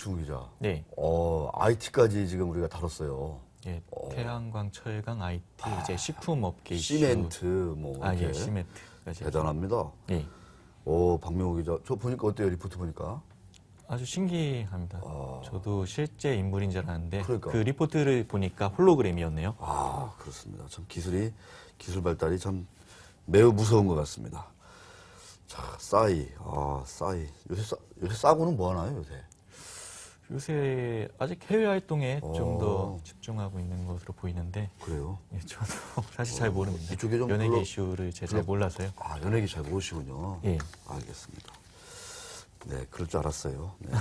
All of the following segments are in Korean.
이충우 기자. 네. IT까지 지금 우리가 다뤘어요. 예, 태양광, 철강, IT, 이제 식품업계 이슈. 시멘트, 뭐. 예, 이렇게. 시멘트까지. 대단합니다. 예. 박명호 기자. 저 보니까 어때요? 리포트 보니까? 아주 신기합니다. 저도 실제 인물인 줄 알았는데 그러니까. 그 리포트를 보니까 홀로그램이었네요. 그렇습니다. 참 기술 발달이 참 매우 무서운 것 같습니다. 자, 싸이. 싸이. 요새 싸고는 뭐 하나요, 요새? 요새 아직 해외 활동에 좀 더 집중하고 있는 것으로 보이는데. 그래요? 예, 저도 사실 잘 모릅니다. 이쪽에 좀 연예계 이슈를 제가 잘 몰라서요. 연예계 잘 모르시군요. 예. 알겠습니다. 네, 그럴 줄 알았어요. 네.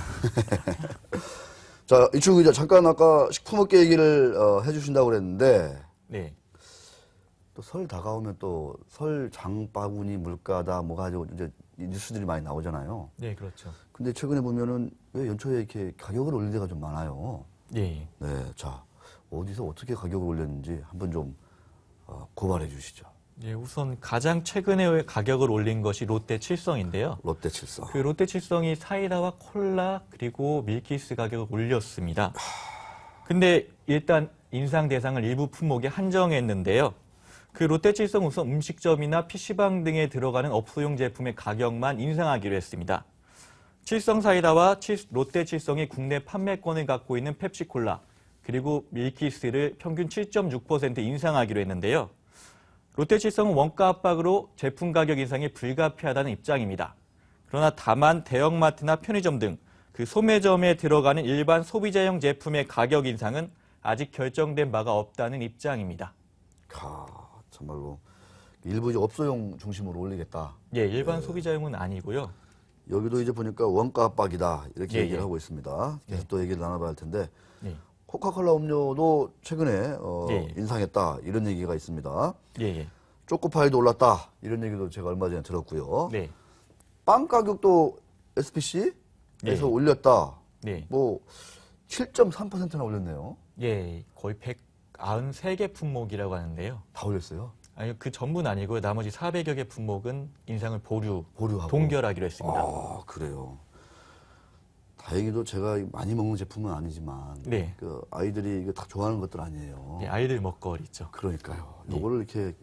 자, 이충우 기자, 잠깐 아까 식품업계 얘기를 해주신다고 그랬는데, 네. 또 설 다가오면 또 설 장바구니 물가다 뭐 가지고 이제 뉴스들이 많이 나오잖아요. 네, 그렇죠. 근데 최근에 보면은 왜 연초에 이렇게 가격을 올릴 때가 좀 많아요. 예. 네, 자, 어디서 어떻게 가격을 올렸는지 한번 좀 고발해 주시죠. 예, 우선 가장 최근에 가격을 올린 것이 롯데 칠성인데요. 롯데 칠성. 그 롯데 칠성이 사이다와 콜라 그리고 밀키스 가격을 올렸습니다. 근데 일단 인상 대상을 일부 품목에 한정했는데요. 그 롯데 칠성 우선 음식점이나 PC방 등에 들어가는 업소용 제품의 가격만 인상하기로 했습니다. 칠성 사이다와 롯데 칠성이 국내 판매권을 갖고 있는 펩시콜라 그리고 밀키스를 평균 7.6% 인상하기로 했는데요. 롯데 칠성은 원가 압박으로 제품 가격 인상이 불가피하다는 입장입니다. 그러나 다만 대형마트나 편의점 등 그 소매점에 들어가는 일반 소비자용 제품의 가격 인상은 아직 결정된 바가 없다는 입장입니다. 참말로 일부 이제 업소용 중심으로 올리겠다. 예, 일반 소비자용은 아니고요. 여기도 이제 보니까 원가 압박이다 이렇게 예, 얘기를 예. 하고 있습니다. 계속 또 얘기를 나눠봐야 할 텐데 예, 코카콜라 음료도 최근에 예. 인상했다 이런 얘기가 있습니다. 예, 예. 초코파이도 올랐다 이런 얘기도 제가 얼마 전에 들었고요. 네, 빵 가격도 SPC에서 예. 올렸다. 네. 뭐 7.3%나 올렸네요. 예, 거의 193개 품목이라고 하는데요. 다 올렸어요. 아니, 그 전부는 아니고요. 나머지 400여 개 품목은 인상을 보류하고. 동결하기로 했습니다. 그래요. 다행히도 제가 많이 먹는 제품은 아니지만 네. 그 아이들이 이거 다 좋아하는 것들 아니에요. 예, 아이들 먹거리죠. 그러니까요. 예. 요거를 이렇게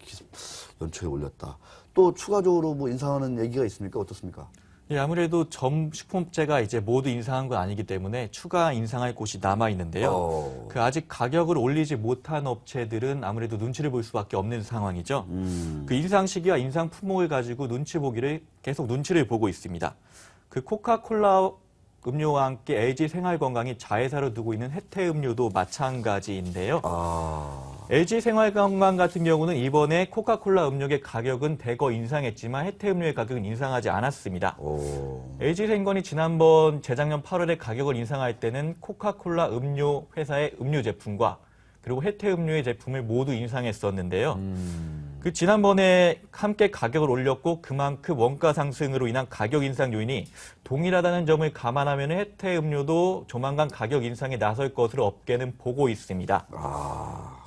연초에 올렸다. 또 추가적으로 뭐 인상하는 얘기가 있습니까? 어떻습니까? 예, 아무래도 식품업체가 이제 모두 인상한 건 아니기 때문에 추가 인상할 곳이 남아 있는데요. 그 아직 가격을 올리지 못한 업체들은 아무래도 눈치를 볼 수밖에 없는 상황이죠. 그 인상 시기와 인상 품목을 가지고 계속 눈치를 보고 있습니다. 그 코카콜라 음료와 함께 LG 생활건강이 자회사로 두고 있는 혜태음료도 마찬가지인데요. LG 생활건강 같은 경우는 이번에 코카콜라 음료의 가격은 대거 인상했지만 혜태음료의 가격은 인상하지 않았습니다. LG 생건이 재작년 8월에 가격을 인상할 때는 코카콜라 음료 회사의 음료 제품과 그리고 혜태음료의 제품을 모두 인상했었는데요. 그 지난번에 함께 가격을 올렸고 그만큼 원가 상승으로 인한 가격 인상 요인이 동일하다는 점을 감안하면 혜태음료도 조만간 가격 인상에 나설 것으로 업계는 보고 있습니다.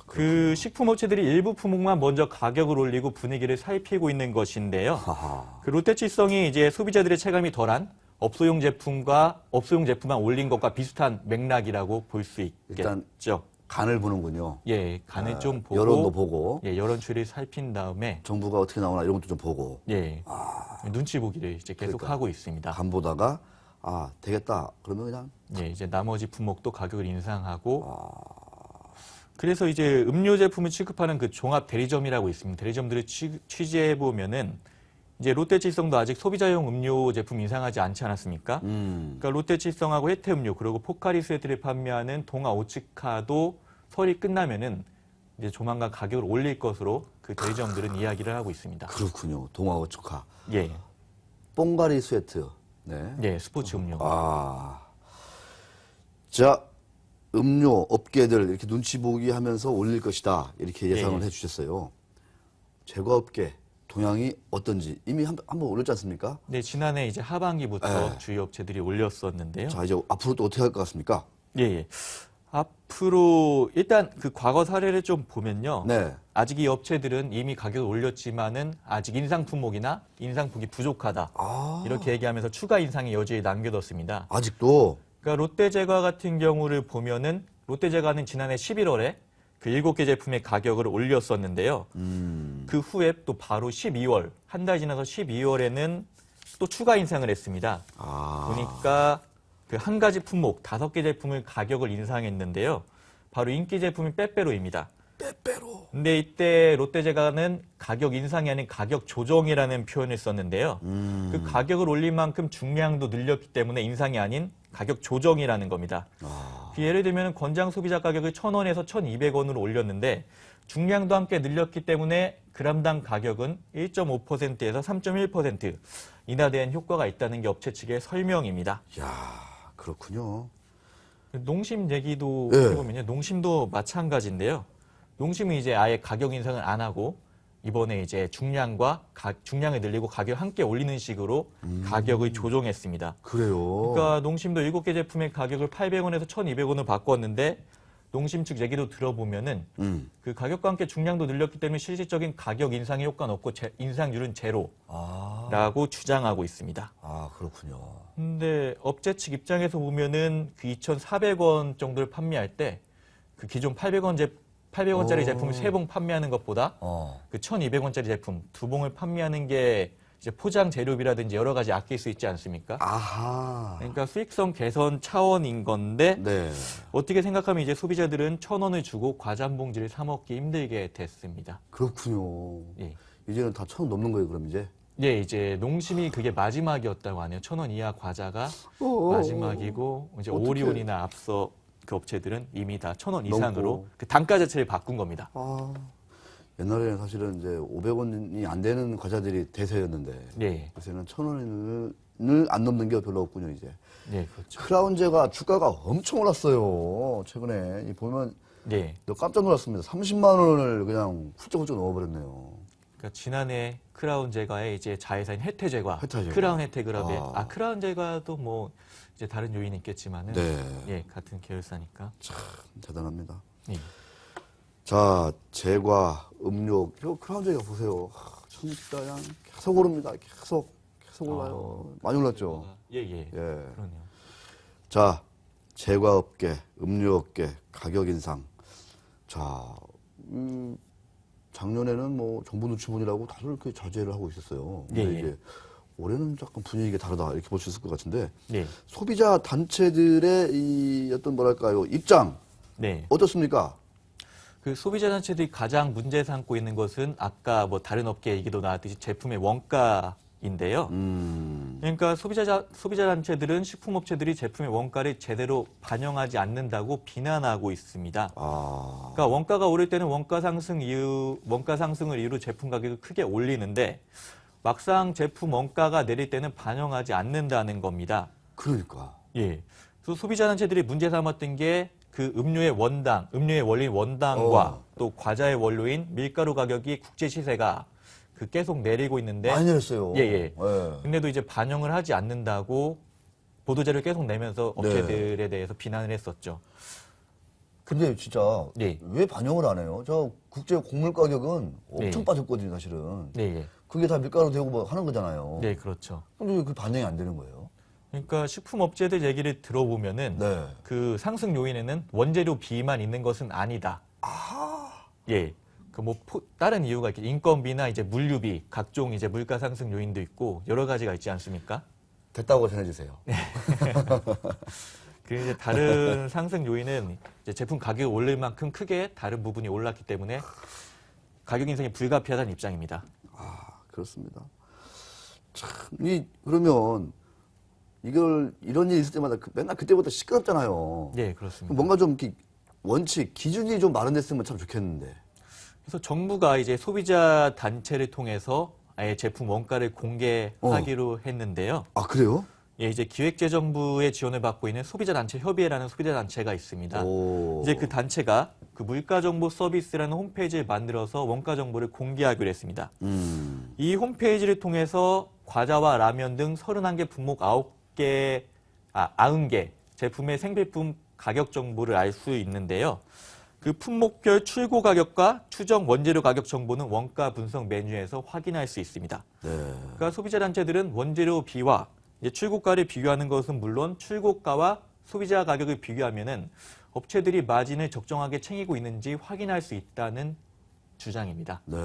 그 식품업체들이 일부 품목만 먼저 가격을 올리고 분위기를 살피고 있는 것인데요. 그 롯데칠성이 이제 소비자들의 체감이 덜한 업소용 제품만 올린 것과 비슷한 맥락이라고 볼 수 있겠죠. 일단 간을 보는군요. 예, 간을 좀 보고 여론도 보고 예, 여론 추이를 살핀 다음에 정부가 어떻게 나오나 이런 것도 좀 보고 예, 눈치 보기를 이제 계속 그러니까. 하고 있습니다. 간 보다가 되겠다. 그러면 그냥 예, 이제 나머지 품목도 가격을 인상하고 그래서 이제 음료 제품을 취급하는 그 종합 대리점이라고 있습니다. 대리점들을 취재해 보면은 이제 롯데칠성도 아직 소비자용 음료 제품 인상하지 않지 않았습니까? 그러니까 롯데칠성하고 혜태음료 그리고 포카리 스웨트를 판매하는 동아 오츠카도 설이 끝나면은 이제 조만간 가격을 올릴 것으로 그 대리점들은 이야기를 하고 있습니다. 그렇군요. 동아오 축하. 예, 뽕가리 스웨트. 네. 예, 스포츠 음료. 자, 음료 업계들 이렇게 눈치 보기 하면서 올릴 것이다. 이렇게 예상을 예. 해주셨어요. 제과업계 동향이 어떤지 이미 한번 올렸지 않습니까? 네, 지난해 이제 하반기부터 주요 업체들이 올렸었는데요. 자, 이제 앞으로 또 어떻게 할 것 같습니까? 예, 예. 앞으로 일단 그 과거 사례를 좀 보면요. 네. 아직 이 업체들은 이미 가격을 올렸지만은 아직 인상 품목이나 인상폭이 부족하다. 이렇게 얘기하면서 추가 인상의 여지를 남겨뒀습니다. 아직도 그러니까 롯데제과 같은 경우를 보면은 롯데제과는 지난해 11월에 그 7개 제품의 가격을 올렸었는데요. 그 후에 또 바로 12월, 한 달 지나서 12월에는 또 추가 인상을 했습니다. 보니까 그 한 가지 품목 5개 제품을 가격을 인상했는데요. 바로 인기 제품인 빼빼로입니다. 빼빼로. 근데 이때 롯데제과는 가격 인상이 아닌 가격 조정이라는 표현을 썼는데요. 그 가격을 올린 만큼 중량도 늘렸기 때문에 인상이 아닌 가격 조정이라는 겁니다. 예를 들면 건장 소비자 가격을 1,000원에서 1,200원으로 올렸는데 중량도 함께 늘렸기 때문에 그람당 가격은 1.5%에서 3.1% 인하된 효과가 있다는 게 업체 측의 설명입니다. 야, 그렇군요. 농심 얘기도 예. 해보면요. 농심도 마찬가지인데요. 농심은 이제 아예 가격 인상을 안 하고 이번에 이제 중량을 늘리고 가격 함께 올리는 식으로 가격을 조정했습니다. 그래요. 그러니까 농심도 7개 제품의 가격을 800원에서 1,200원을 바꿨는데 농심 측 얘기도 들어보면은 그 가격과 함께 중량도 늘렸기 때문에 실질적인 가격 인상의 효과는 없고 인상률은 제로라고 주장하고 있습니다. 아, 그렇군요. 근데 업체 측 입장에서 보면은 그 2,400원 정도를 판매할 때 그 기존 800원짜리 제품을 3봉 판매하는 것보다 그 1,200원짜리 제품 2봉을 판매하는 게 이제 포장 재료비라든지 여러 가지 아낄 수 있지 않습니까? 아하. 그러니까 수익성 개선 차원인 건데 네. 어떻게 생각하면 이제 소비자들은 1,000원을 주고 과자 한 봉지를 사 먹기 힘들게 됐습니다. 그렇군요. 예. 이제는 다 1,000원 넘는 거예요, 그럼 이제? 예, 이제 농심이 그게 마지막이었다고 하네요. 1,000원 이하 과자가 마지막이고 이제 어떡해. 오리온이나 앞서 그 업체들은 이미 다 1,000원 이상으로 넘고. 그 단가 자체를 바꾼 겁니다. 아, 옛날에는 사실은 이제 500원이 안 되는 과자들이 대세였는데 예, 요새는 1,000원을 안 넘는 게 별로 없군요, 이제. 예, 그렇죠. 크라운제가 주가가 엄청 올랐어요. 최근에 보면 예, 너 깜짝 놀랐습니다. 30만 원을 그냥 훌쩍훌쩍 넣어버렸네요. 그러니까 지난해 크라운 제과의 이제 자회사인 혜태제과, 혜태제과. 크라운 혜태그룹의 아. 크라운 제과도 뭐 이제 다른 요인이 있겠지만은 네. 예, 같은 계열사니까. 참 대단합니다. 예. 자, 제과, 음료, 크라운제가 보세요. 진짜 그냥 계속 오릅니다. 계속 올라요. 많이 올랐죠. 예, 예. 예. 그러네요. 자, 제과업계, 음료업계 가격 인상. 자, 작년에는 뭐 정부 눈치보느라고 다들 이렇게 자제를 하고 있었어요. 근데 예, 예. 이제 올해는 약간 분위기가 다르다 이렇게 볼 수 있을 것 같은데 예. 소비자 단체들의 이 어떤 뭐랄까요 입장 네. 어떻습니까? 그 소비자 단체들이 가장 문제 삼고 있는 것은 아까 뭐 다른 업계 얘기도 나왔듯이 제품의 원가인데요. 그러니까 소비자 단체들은 식품업체들이 제품의 원가를 제대로 반영하지 않는다고 비난하고 있습니다. 아, 그러니까 원가가 오를 때는 원가 상승을 이유로 제품 가격을 크게 올리는데 막상 제품 원가가 내릴 때는 반영하지 않는다는 겁니다. 그러니까. 예. 그래서 소비자 단체들이 문제 삼았던 게 그 음료의 원료인 원당과 또 과자의 원료인 밀가루 가격이 국제 시세가 그 계속 내리고 있는데 많이 내렸어요. 예, 예. 예. 근데도 이제 반영을 하지 않는다고 보도자료를 계속 내면서 업체들에 대해서 비난을 했었죠. 근데 진짜 예. 왜 반영을 안 해요? 저 국제 곡물 가격은 엄청 네. 빠졌거든요, 사실은. 네, 예. 그게 다 밀가루 되고 뭐 하는 거잖아요. 네, 그렇죠. 근데 왜 그 반영이 안 되는 거예요? 그러니까 식품업체들 얘기를 들어보면은 네. 그 상승 요인에는 원재료 비만 있는 것은 아니다. 예. 그 뭐 다른 이유가 이렇게 인건비나 이제 물류비, 각종 이제 물가 상승 요인도 있고 여러 가지가 있지 않습니까? 됐다고 전해주세요. 그 이제 다른 상승 요인은 이제 제품 가격이 오를 만큼 크게 다른 부분이 올랐기 때문에 가격 인상이 불가피하다는 입장입니다. 아, 그렇습니다. 참, 그러면 이런 일이 있을 때마다 맨날 그때부터 시끄럽잖아요. 네, 그렇습니다. 뭔가 좀 이렇게 원칙, 기준이 좀 마련됐으면 참 좋겠는데. 그래서 정부가 이제 소비자 단체를 통해서 아예 제품 원가를 공개하기로 했는데요. 아, 그래요? 예, 이제 기획재정부의 지원을 받고 있는 소비자단체 협의회라는 소비자단체가 있습니다. 오. 이제 그 단체가 그 물가정보 서비스라는 홈페이지를 만들어서 원가 정보를 공개하기로 했습니다. 이 홈페이지를 통해서 과자와 라면 등 31개 품목 90개 제품의 생필품 가격 정보를 알 수 있는데요. 그 품목별 출고 가격과 추정 원재료 가격 정보는 원가 분석 메뉴에서 확인할 수 있습니다. 네. 그러니까 소비자 단체들은 원재료 비와 이제 출고가를 비교하는 것은 물론 출고가와 소비자 가격을 비교하면은 업체들이 마진을 적정하게 챙기고 있는지 확인할 수 있다는 주장입니다. 네.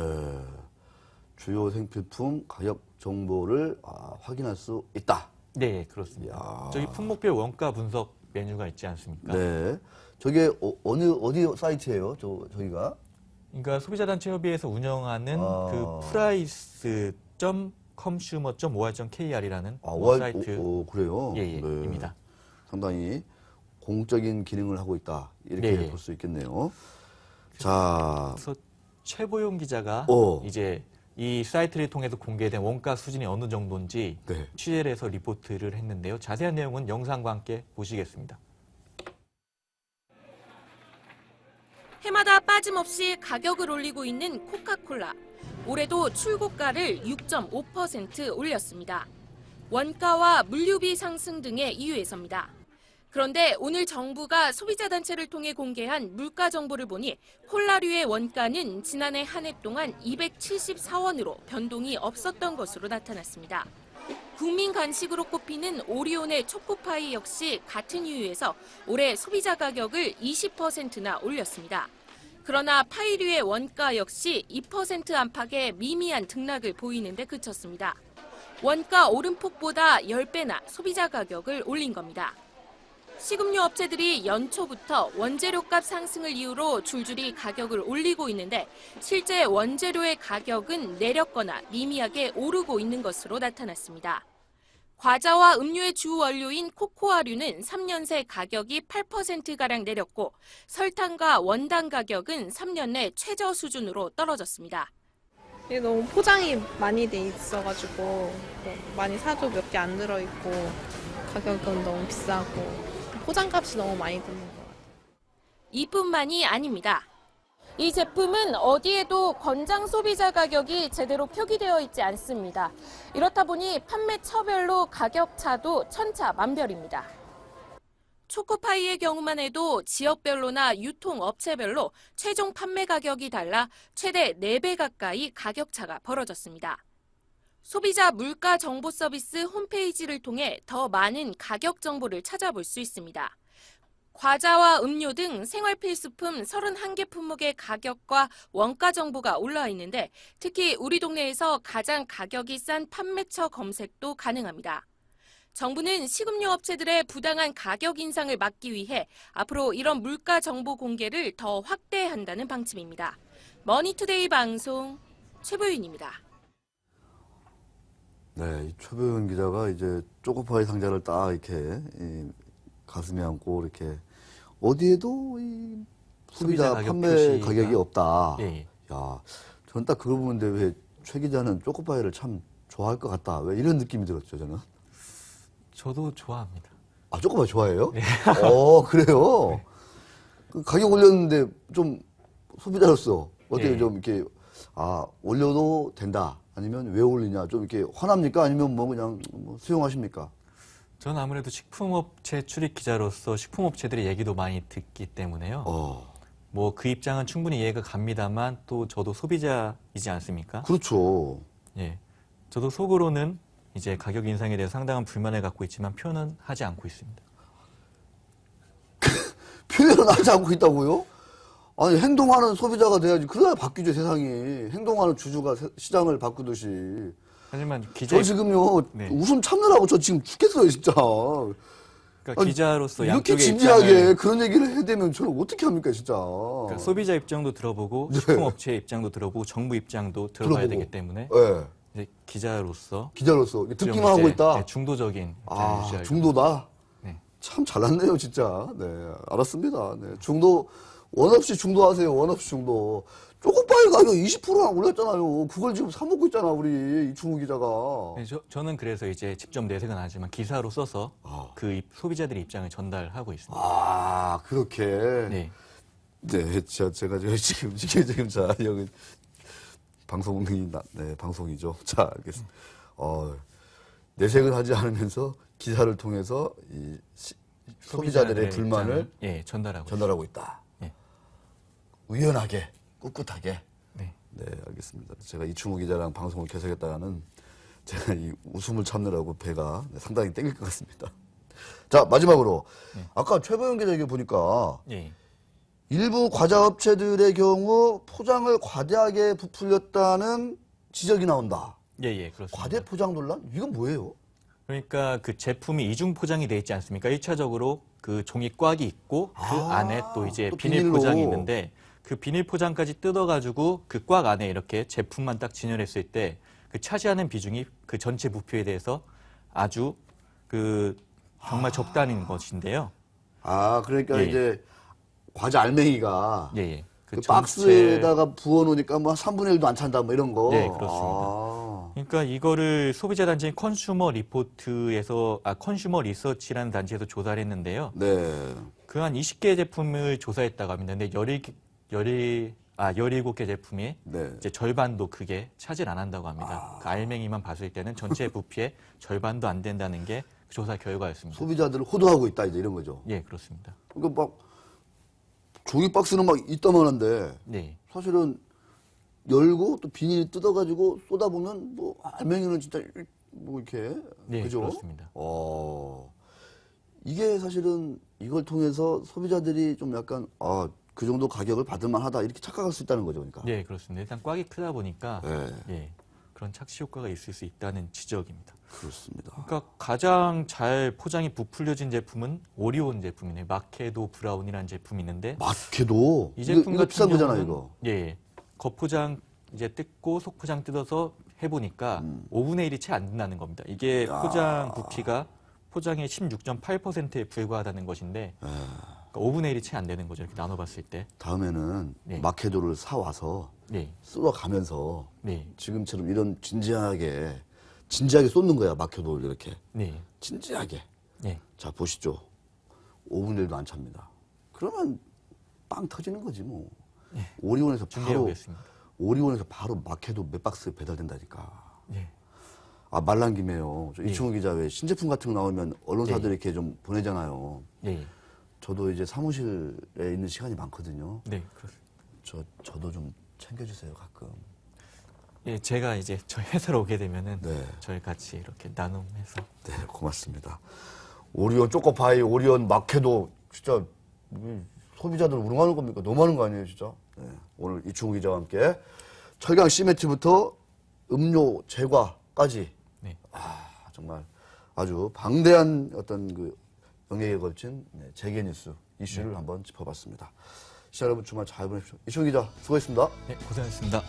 주요 생필품 가격 정보를 확인할 수 있다. 네, 그렇습니다. 이야. 저희 품목별 원가 분석 메뉴가 있지 않습니까? 네. 저게 어디 사이트예요? 저희가? 그러니까 소비자단체협의회에서 운영하는 그 price.consumer.or.kr이라는 사이트 그래요? 예, 입니다. 상당히 공적인 기능을 하고 있다. 이렇게 네. 볼 수 있겠네요. 자, 그래서 최보용 기자가 이제 이 사이트를 통해서 공개된 원가 수준이 어느 정도인지 네. 취재를 해서 리포트를 했는데요. 자세한 내용은 영상과 함께 보시겠습니다. 해마다 빠짐없이 가격을 올리고 있는 코카콜라. 올해도 출고가를 6.5% 올렸습니다. 원가와 물류비 상승 등의 이유에서입니다. 그런데 오늘 정부가 소비자단체를 통해 공개한 물가 정보를 보니 콜라류의 원가는 지난해 한 해 동안 274원으로 변동이 없었던 것으로 나타났습니다. 국민 간식으로 꼽히는 오리온의 초코파이 역시 같은 이유에서 올해 소비자 가격을 20%나 올렸습니다. 그러나 파이류의 원가 역시 2% 안팎의 미미한 등락을 보이는데 그쳤습니다. 원가 오름폭보다 10배나 소비자 가격을 올린 겁니다. 식음료 업체들이 연초부터 원재료값 상승을 이유로 줄줄이 가격을 올리고 있는데 실제 원재료의 가격은 내렸거나 미미하게 오르고 있는 것으로 나타났습니다. 과자와 음료의 주 원료인 코코아류는 3년 새 가격이 8%가량 내렸고 설탕과 원당 가격은 3년 내 최저 수준으로 떨어졌습니다. 이게 너무 포장이 많이 돼 있어가지고 많이 사도 몇 개 안 들어있고 가격은 너무 비싸고 포장값이 너무 많이 드는 것 같아요. 이뿐만이 아닙니다. 이 제품은 어디에도 권장 소비자 가격이 제대로 표기되어 있지 않습니다. 이렇다 보니 판매처별로 가격 차도 천차만별입니다. 초코파이의 경우만 해도 지역별로나 유통업체별로 최종 판매 가격이 달라 최대 4배 가까이 가격차가 벌어졌습니다. 소비자 물가 정보 서비스 홈페이지를 통해 더 많은 가격 정보를 찾아볼 수 있습니다. 과자와 음료 등 생활 필수품 31개 품목의 가격과 원가 정보가 올라와 있는데 특히 우리 동네에서 가장 가격이 싼 판매처 검색도 가능합니다. 정부는 식음료 업체들의 부당한 가격 인상을 막기 위해 앞으로 이런 물가 정보 공개를 더 확대한다는 방침입니다. 머니투데이 방송 최보윤입니다. 네, 이 최보윤 기자가 이제 초코파이 상자를 딱 이렇게 가슴에 안고 이렇게 어디에도 이 소비자 판매 표시가. 가격이 없다. 예. 야, 저는 딱 그걸 보는데 왜 최 기자는 초코파이를 참 좋아할 것 같다. 왜 이런 느낌이 들었죠, 저는. 저도 좋아합니다. 아, 초코파이 좋아해요? 네. 그래요? 그 가격 올렸는데 좀 소비자로서 어떻게 네. 좀 이렇게 올려도 된다. 아니면 왜 올리냐? 좀 이렇게 화납니까? 아니면 뭐 그냥 수용하십니까? 저는 아무래도 식품업체 출입 기자로서 식품업체들의 얘기도 많이 듣기 때문에요. 뭐 그 입장은 충분히 이해가 갑니다만 또 저도 소비자이지 않습니까? 그렇죠. 예. 저도 속으로는 이제 가격 인상에 대해 상당한 불만을 갖고 있지만 표현은 하지 않고 있습니다. 표현을 하지 않고 있다고요? 아니, 행동하는 소비자가 돼야지. 그래야 바뀌죠, 세상이. 행동하는 주주가 시장을 바꾸듯이. 하지만 저 지금요, 네. 웃음 참느라고 저 지금 죽겠어요, 진짜. 그러니까 기자로서 이렇게 양쪽의 진지하게 입장을 그런 얘기를 해야 되면 저는 어떻게 합니까, 진짜. 그러니까 소비자 입장도 들어보고 네. 식품업체 입장도 들어보고 정부 입장도 들어봐야 들어보고. 되기 때문에 네. 이제 기자로서 기자로서 좀 듣기만 하고 이제, 있다. 네, 중도적인 입장을 유지하려고. 중도다? 네. 참 잘났네요, 진짜. 네, 알았습니다. 네, 중도, 원 없이 중도하세요, 원 없이 중도. 초코파이 가격 20%나 올렸잖아요. 그걸 지금 사먹고 있잖아, 우리 이충우 기자가. 네, 저는 그래서 이제 직접 내색은 안 하지만 기사로 써서 그 소비자들의 입장을 전달하고 있습니다. 그렇게. 네. 네, 제가 지금 자, 여기, 방송이죠. 자, 알겠습니다. 내색을 하지 않으면서 기사를 통해서 이 소비자들의 불만을 입장을, 전달하고 전달하고 있다. 예. 유연하게, 꿋꿋하게. 네. 네, 알겠습니다. 제가 이충우 기자랑 방송을 계속했다가는 제가 이 웃음을 참느라고 배가 상당히 땡길 것 같습니다. 자, 마지막으로. 아까 최보영 기자 얘기 보니까 예. 일부 과자업체들의 경우 포장을 과대하게 부풀렸다는 지적이 나온다. 예, 그렇습니다. 과대 포장 논란? 이건 뭐예요? 그러니까 그 제품이 이중 포장이 돼 있지 않습니까? 1차적으로 그 종이 꽉이 있고 그 안에 또 이제 또 비닐 비닐로. 포장이 있는데 그 비닐 포장까지 뜯어가지고 그 꽉 안에 이렇게 제품만 딱 진열했을 때 그 차지하는 비중이 그 전체 부피에 대해서 아주 그 정말 적다는 것인데요. 아, 그러니까 예. 이제 과자 알맹이가 예. 그 박스에다가 부어놓으니까 뭐 3분의 1도 안 찬다 뭐 이런 거. 네, 그렇습니다. 아. 그러니까 이거를 소비자 단체인 컨슈머 컨슈머 리서치라는 단체에서 조사를 했는데요. 네. 그 한 20개 제품을 조사했다고 합니다. 근데 17개 제품이 네. 이제 절반도 그게 차지를 안 한다고 합니다. 그 알맹이만 봤을 때는 전체 부피의 절반도 안 된다는 게 그 조사 결과였습니다. 소비자들을 호도하고 있다 이제 이런 거죠. 예, 그렇습니다. 그러니까 막 종이 박스는 막 이따만한데 네. 사실은 열고 또 비닐 뜯어가지고 쏟아보면 뭐 알맹이는 진짜 뭐 이렇게 네, 그죠? 그렇습니다. 이게 사실은 이걸 통해서 소비자들이 좀 약간 그 정도 가격을 받을 만하다 이렇게 착각할 수 있다는 거죠, 그러니까. 네, 그렇습니다. 일단 꽉이 크다 보니까 네. 예, 그런 착시 효과가 있을 수 있다는 지적입니다. 그렇습니다. 그러니까 가장 잘 포장이 부풀려진 제품은 오리온 제품이네요. 마케도 브라운이라는 제품이 있는데 마케도 이 제품 이거 같은 비싼 거잖아 경우는 이거. 예, 겉포장 이제 뜯고 속포장 뜯어서 해보니까 5분의 1이 채 안 된다는 겁니다. 이게 포장 부피가 포장의 16.8%에 불과하다는 것인데 그러니까 5분의 1이 채 안 되는 거죠. 이렇게 나눠봤을 때. 다음에는 네. 마케도를 사 와서 네, 쓸어가면서 네, 지금처럼 이런 진지하게 쏟는 거야 마케도를 이렇게 네, 진지하게. 네. 자 보시죠. 5분의 1도 안 찹니다. 그러면 빵 터지는 거지 뭐. 오리온에서 준비해 바로 보겠습니다. 오리온에서 바로 마케도 몇 박스 배달된다니까. 네. 아 말난 김에요. 네. 이충호 기자 왜 신제품 같은 거 나오면 언론사들이 이렇게 좀 보내잖아요. 네, 저도 이제 사무실에 있는 시간이 많거든요. 네, 그렇습니다. 저도 좀 챙겨주세요 가끔. 예, 제가 이제 저희 회사로 오게 되면은 네. 저희 같이 이렇게 나눔해서 네, 고맙습니다. 오리온 초코파이, 오리온 마케도 진짜 소비자들 우롱하는 겁니까? 너무하는 거 아니에요, 진짜? 네, 오늘 이충우 기자와 함께 철강 시멘트부터 음료 제과까지 네. 정말 아주 방대한 어떤 그 영역에 걸친 재계 뉴스 이슈를 한번 짚어봤습니다. 시청자 여러분 주말 잘 보내십시오. 이충우 기자 수고했습니다. 네, 고생하셨습니다.